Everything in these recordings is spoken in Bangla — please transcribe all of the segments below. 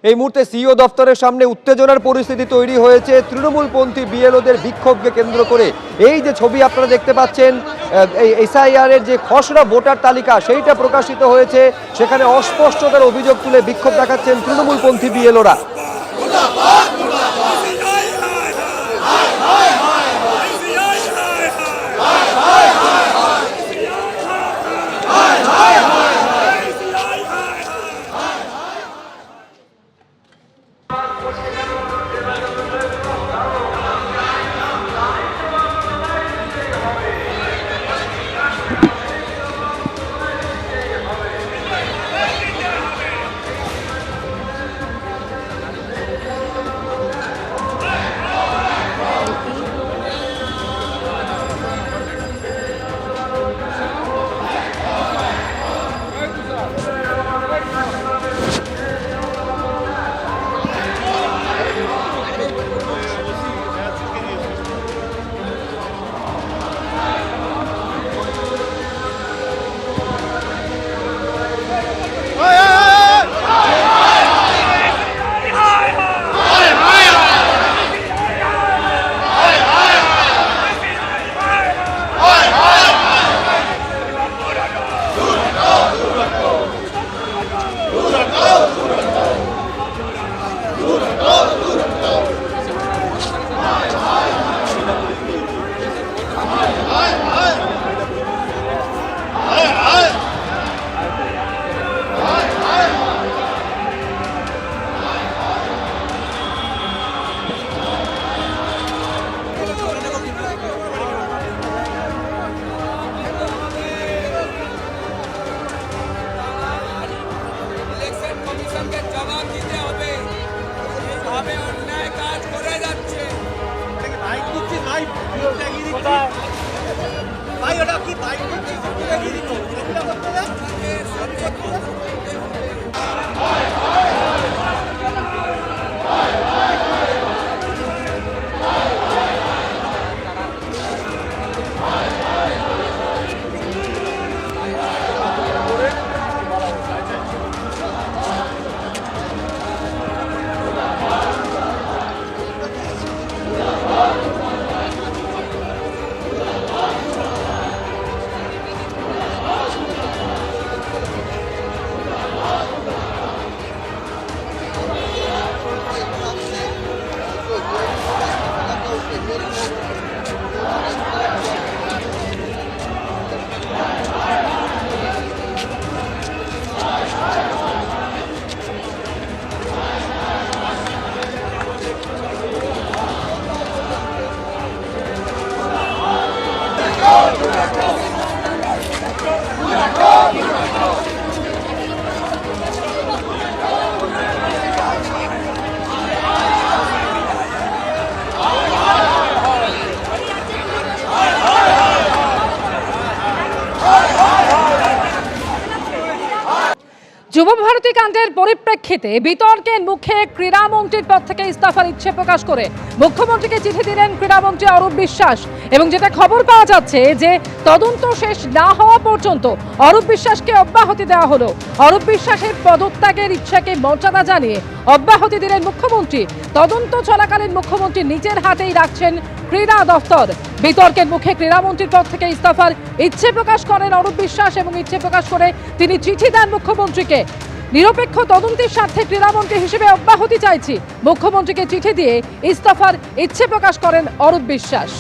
এই মুহূর্তে সিইও দপ্তরের সামনে উত্তেজনার পরিস্থিতি তৈরি হয়েছে তৃণমূলপন্থী বিএলওদের বিক্ষোভকে কেন্দ্র করে। এই যে ছবি আপনারা দেখতে পাচ্ছেন, এই এসআইআর এর যে খসড়া ভোটার তালিকা সেইটা প্রকাশিত হয়েছে, সেখানে অস্পষ্টতার অভিযোগ তুলে বিক্ষোভ দেখাচ্ছেন তৃণমূলপন্থী বিএলওরা। যুব ভারতী কাণ্ডের পরিপ্রেক্ষিতে বিতর্কের মুখে ক্রীড়ামন্ত্রীর পদ থেকে ইস্তফার ইচ্ছে প্রকাশ করে মুখ্যমন্ত্রীকে চিঠি দিলেন ক্রীড়ামন্ত্রী অরূপ বিশ্বাস। এবং যেটা খবর পাওয়া যাচ্ছে যে তদন্ত শেষ না হওয়া পর্যন্ত অরূপ বিশ্বাসকে অব্যাহতি দেওয়া হলো। অরূপ বিশ্বাসের পদত্যাগের ইচ্ছাকে মর্যাদা জানিয়ে অব্যাহতি দিলেন মুখ্যমন্ত্রী। তদন্ত চলাকালীন মুখ্যমন্ত্রী নিজের হাতেই রাখছেন ক্রীড়া দফতর। বিতর্কের মুখে ক্রীড়ামন্ত্রীর পদ থেকে ইস্তফার ইচ্ছে প্রকাশ করেন অরূপ বিশ্বাস এবং ইচ্ছে প্রকাশ করে তিনি চিঠি দেন মুখ্যমন্ত্রীকে। নিরপেক্ষ তদন্তের স্বার্থে ক্রীড়ামন্ত্রী হিসেবে অব্যাহতি চাইছি, মুখ্যমন্ত্রীকে চিঠি দিয়ে ইস্তফার ইচ্ছে প্রকাশ করেন অরূপ বিশ্বাস।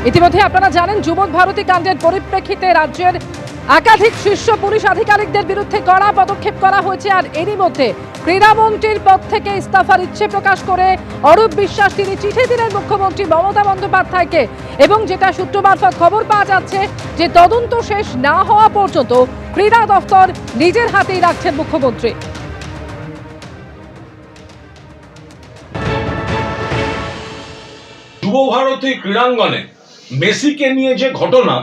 ইতিমধ্যে আপনারা জানেন যুবক ভারতী কাণ্ডের পরিপ্রেক্ষিতে রাজ্যের একাধিক শীর্ষ পুলিশ আধিকারিকদের বিরুদ্ধে কড়া পদক্ষেপ করা হয়েছে। আর এরই মধ্যে ক্রীড়ামন্ত্রীর পদ থেকে ইস্তফার ইচ্ছে প্রকাশ করে অরূপ বিশ্বাস তিনি চিঠি দিলেন মুখ্যমন্ত্রী মমতা বন্দ্যোপাধ্যায়কে। এবং যেটা সূত্র মারফত খবর পাওয়া যাচ্ছে যে তদন্ত শেষ না হওয়া পর্যন্ত ক্রীড়া দফতর নিজের হাতেই রাখছেন মুখ্যমন্ত্রী। যুব ভারতী ক্রীড়াঙ্গনে মেসিকে নিয়ে যে ঘটনা,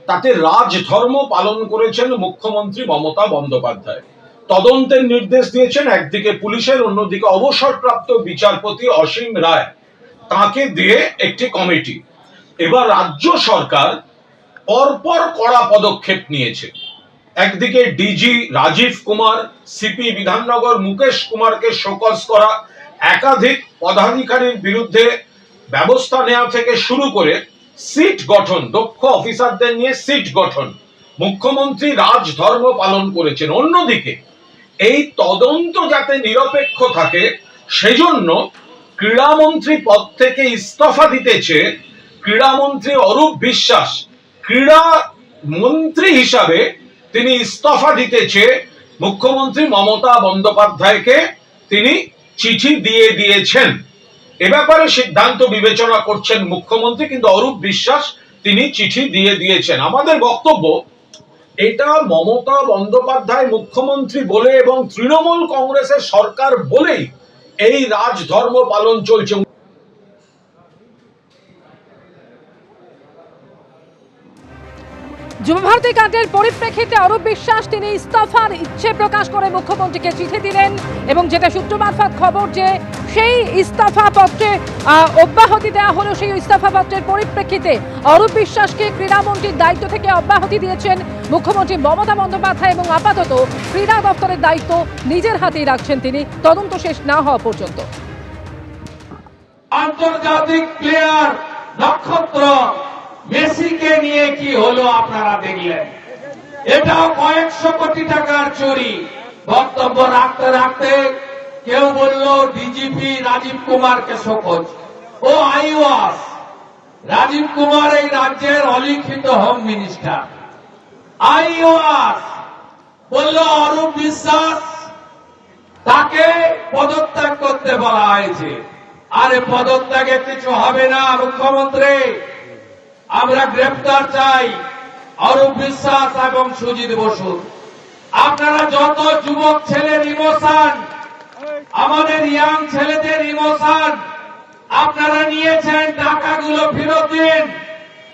তাতে রাজধর্ম পালন করেছেন মুখ্যমন্ত্রী মমতা বন্দ্যোপাধ্যায়। তদন্তের নির্দেশ দিয়েছেন একদিকে পুলিশের, অন্যদিকে অবসরপ্রাপ্ত বিচারপতি অসীম রায়, তাকে দিয়ে একটি কমিটি। এবার রাজ্য সরকার পরপর কড়া পদক্ষেপ নিয়েছে। একদিকে ডিজি রাজীব কুমার, সিপি বিধাননগর মুকেশ কুমারকে শোকজ করা, একাধিক পদাধিকারীর বিরুদ্ধে ব্যবস্থা নেওয়া থেকে শুরু করে সিট গঠন, দক্ষ অফিসারদের নিয়ে সিট গঠন, মুখ্যমন্ত্রী রাজধর্ম পালন করেছেন। অন্যদিকে এই তদন্ত যাতে নিরপেক্ষ থাকে সেজন্য ক্রীড়ামন্ত্রী পদ থেকে ইস্তফা দিতেছে ক্রীড়ামন্ত্রী অরূপ বিশ্বাস। ক্রীড়া মন্ত্রী হিসাবে তিনি ইস্তফা দিতেছে মুখ্যমন্ত্রী মমতা বন্দ্যোপাধ্যায়কে তিনি চিঠি দিয়ে দিয়েছেন। এ ব্যাপারে সিদ্ধান্ত বিবেচনা করছেন মুখ্যমন্ত্রী, কিন্তু অরূপ বিশ্বাস তিনি চিঠি দিয়ে দিয়েছেন। আমাদের বক্তব্য, এটা মমতা বন্দ্যোপাধ্যায় মুখ্যমন্ত্রী বলে এবং তৃণমূল কংগ্রেসের সরকার বলেই এই রাজধর্ম পালন চলছে। যুবভারতী কাণ্ডের পরিপ্রেক্ষিতে অরূপ বিশ্বাস তিনি ইস্তফার ইচ্ছে প্রকাশ করে মুখ্যমন্ত্রীকে চিঠি দিলেন এবং যেটা সূত্র মারফত খবর যে সেই ইস্তফা পত্রে অব্যাহতি দেওয়া হলো। সেই ইস্তফা পত্রের পরিপ্রেক্ষিতে অরূপ বিশ্বাসকে ক্রীড়ামন্ত্রীর দায়িত্ব থেকে অব্যাহতি দিয়েছেন মুখ্যমন্ত্রী মমতা বন্দ্যোপাধ্যায় এবং আপাতত ক্রীড়া দপ্তরের দায়িত্ব নিজের হাতেই রাখছেন তিনি তদন্ত শেষ না হওয়া পর্যন্ত। আন্তর্জাতিক প্লেয়ার নক্ষত্র মেসিকে নিয়ে কি হলো আপনারা দেখলেন। এটাও কয়েকশো কোটি টাকার চুরি। বক্তব্য রাখতে রাখতে কেউ বলল ডিজিপি রাজীব কুমারকে শোকজ। ও আইওয়াস রাজীব কুমার এই রাজ্যের অলিখিত হোম মিনিস্টার। আইওয়াস বলল অরূপ বিশ্বাস তাকে পদত্যাগ করতে বলা হয়েছে। আরে পদত্যাগে কিছু হবে না মুখ্যমন্ত্রী, আমরা গ্রেফতার চাই অরূপ বিশ্বাস এবং সুজিত বসু। আপনারা যত যুবক ছেলের ইমোশন, আমাদের ইয়াং ছেলেদের ইমোশন আপনারা নিয়েছেন, টাকাগুলো ফেরত দিন।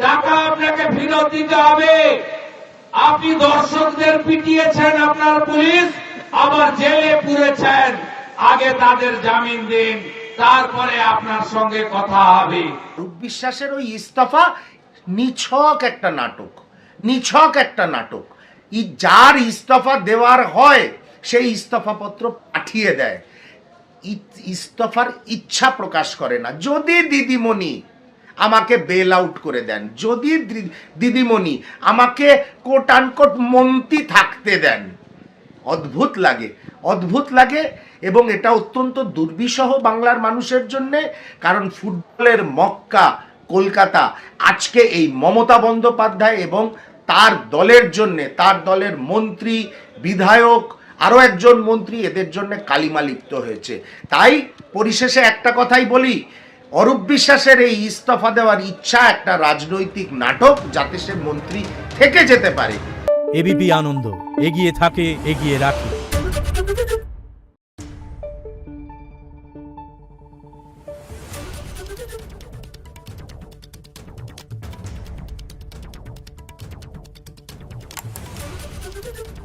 টাকা আপনাকে ফেরত দিতে হবে। আপনি দর্শকদের পিটিয়েছেন আপনার পুলিশ, আবার জেলে পুরেছেন। আগে তাদের জামিন দিন, তারপরে আপনার সঙ্গে কথা হবে। অরূপ বিশ্বাসের ওই ইস্তফা নিছক একটা নাটক, নিছক একটা নাটক। যার ইস্তফা দেওয়ার হয় সেই ইস্তফাপত্র পাঠিয়ে দেয়, ইস্তফার ইচ্ছা প্রকাশ করে না। যদি দিদিমণি আমাকে বেল আউট করে দেন, যদি দিদিমণি আমাকে কোট আনকোট মন্ত্রী থাকতে দেন, অদ্ভুত লাগে, অদ্ভুত লাগে। এবং এটা অত্যন্ত দুর্বিষহ বাংলার মানুষের জন্যে, কারণ ফুটবলের মক্কা কলকাতা আজকে এই মমতা বন্দ্যোপাধ্যায় এবং তার দলের জন্যে, তার দলের মন্ত্রী, বিধায়ক, আরও একজন মন্ত্রী, এদের জন্য কালিমা লিপ্ত হয়েছে। তাই পরিশেষে একটা কথাই বলি, অরূপ বিশ্বাসের এই ইস্তফা দেওয়ার ইচ্ছা একটা রাজনৈতিক নাটক, যাতে সে মন্ত্রী থেকে যেতে পারে। এবিপি আনন্দ, এগিয়ে থাকে, এগিয়ে রাখে। Thank you.